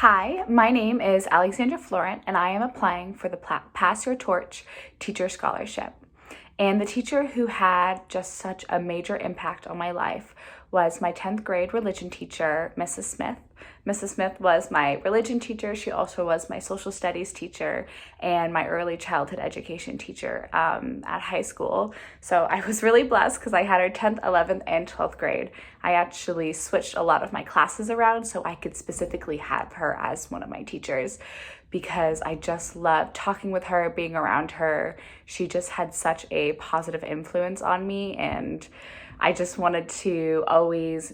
Hi, my name is Alexandra Florent, and I am applying for the Pass Your Torch Teacher Scholarship. And the teacher who had just such a major impact on my life was my 10th grade religion teacher, Mrs. Smith. Mrs. Smith was my religion teacher. She also was my social studies teacher and my early childhood education teacher at high school. So I was really blessed because I had her 10th, 11th, and 12th grade. I actually switched a lot of my classes around so I could specifically have her as one of my teachers because I just loved talking with her, being around her. She just had such a positive influence on me, and I just wanted to always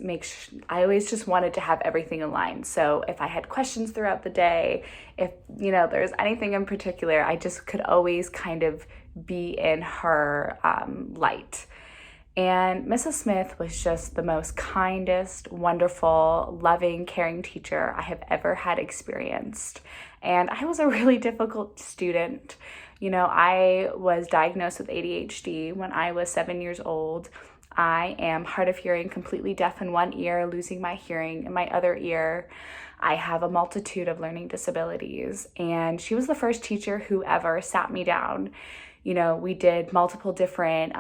I always just wanted to have everything aligned. So if I had questions throughout the day, if there's anything in particular, I just could always kind of be in her light. And Mrs. Smith was just the most kindest, wonderful, loving, caring teacher I have ever had experienced. And I was a really difficult student. I was diagnosed with ADHD when I was 7 years old. I am hard of hearing, completely deaf in one ear, losing my hearing in my other ear. I have a multitude of learning disabilities. And she was the first teacher who ever sat me down. We did multiple different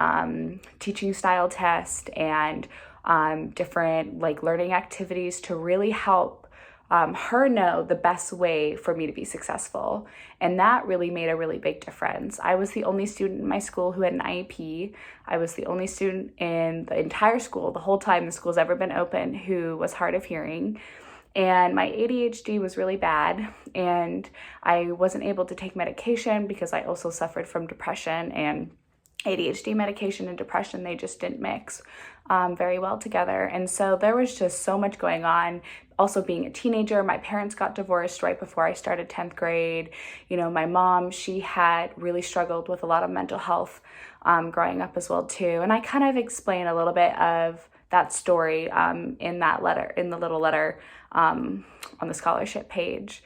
teaching style tests and different learning activities to really help her know the best way for me to be successful. And that really made a really big difference. I was the only student in my school who had an IEP. I was the only student in the entire school, the whole time the school's ever been open, who was hard of hearing. And my ADHD was really bad, and I wasn't able to take medication because I also suffered from depression, and ADHD medication and depression, they just didn't mix very well together. And so there was just so much going on. Also being a teenager, my parents got divorced right before I started 10th grade. My mom, she had really struggled with a lot of mental health growing up as well too. And I kind of explain a little bit of that story in the little letter on the scholarship page.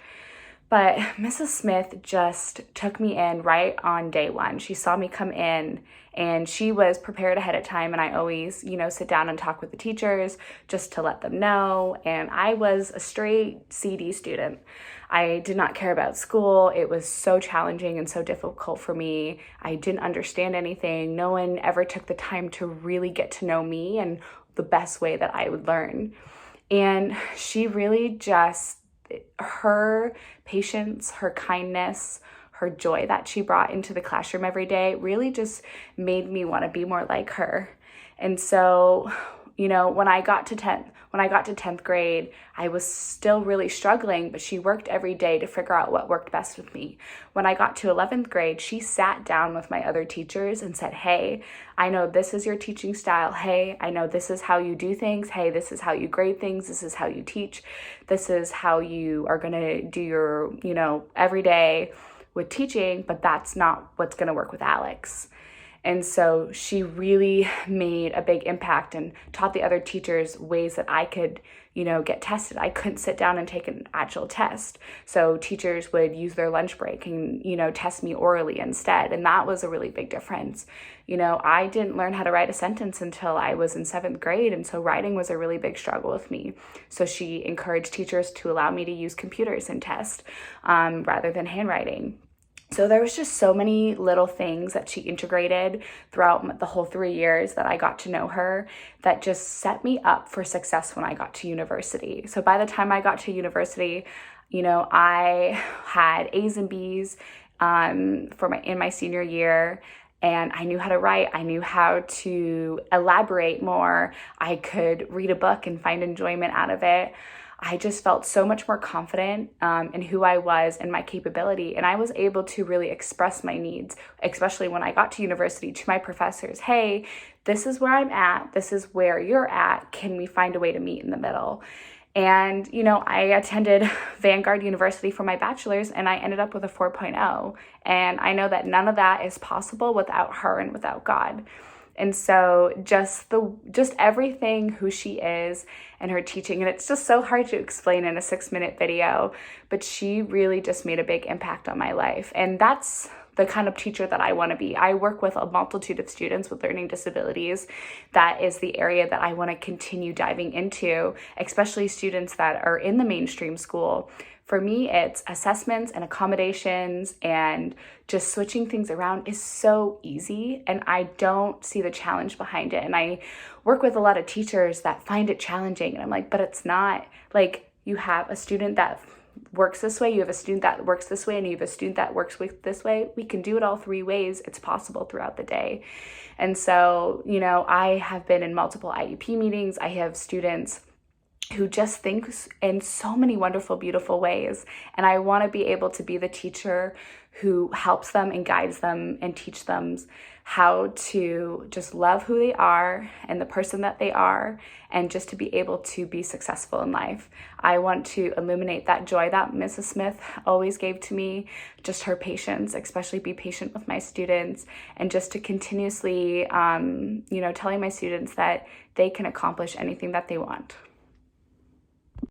But Mrs. Smith just took me in right on day one. She saw me come in and she was prepared ahead of time. And I always, sit down and talk with the teachers just to let them know. And I was a straight CD student. I did not care about school. It was so challenging and so difficult for me. I didn't understand anything. No one ever took the time to really get to know me and the best way that I would learn. And she really just, her patience, her kindness, her joy that she brought into the classroom every day really just made me want to be more like her. And so, when I got to 10th grade, I was still really struggling, but she worked every day to figure out what worked best with me. When I got to 11th grade, she sat down with my other teachers and said, hey, I know this is your teaching style. Hey, I know this is how you do things. Hey, this is how you grade things. This is how you teach. This is how you are going to do your, every day with teaching, but that's not what's going to work with Alex. And so she really made a big impact and taught the other teachers ways that I could, get tested. I couldn't sit down and take an actual test. So teachers would use their lunch break and, test me orally instead. And that was a really big difference. I didn't learn how to write a sentence until I was in 7th grade. And so writing was a really big struggle with me. So she encouraged teachers to allow me to use computers and test rather than handwriting. So there was just so many little things that she integrated throughout the whole 3 years that I got to know her that just set me up for success when I got to university. So by the time I got to university, I had A's and B's in my senior year. And I knew how to write. I knew how to elaborate more. I could read a book and find enjoyment out of it. I just felt so much more confident in who I was and my capability. And I was able to really express my needs, especially when I got to university, to my professors. Hey, this is where I'm at. This is where you're at. Can we find a way to meet in the middle? And, I attended Vanguard University for my bachelor's and I ended up with a 4.0. And I know that none of that is possible without her and without God. And so just everything who she is and her teaching. And it's just so hard to explain in a 6-minute video, but she really just made a big impact on my life. And that's the kind of teacher that I want to be. I work with a multitude of students with learning disabilities. That is the area that I want to continue diving into, especially students that are in the mainstream school. For me, it's assessments and accommodations, and just switching things around is so easy, and I don't see the challenge behind it. And I work with a lot of teachers that find it challenging, and I'm like, but it's not. Like, you have a student that works this way, you have a student that works this way, and you have a student that works with this way. We can do it all 3 ways. It's possible throughout the day. And so, I have been in multiple IEP meetings. I have students who just thinks in so many wonderful, beautiful ways. And I want to be able to be the teacher who helps them and guides them and teach them how to just love who they are and the person that they are, and just to be able to be successful in life. I want to illuminate that joy that Mrs. Smith always gave to me, just her patience, especially be patient with my students, and just to continuously, telling my students that they can accomplish anything that they want.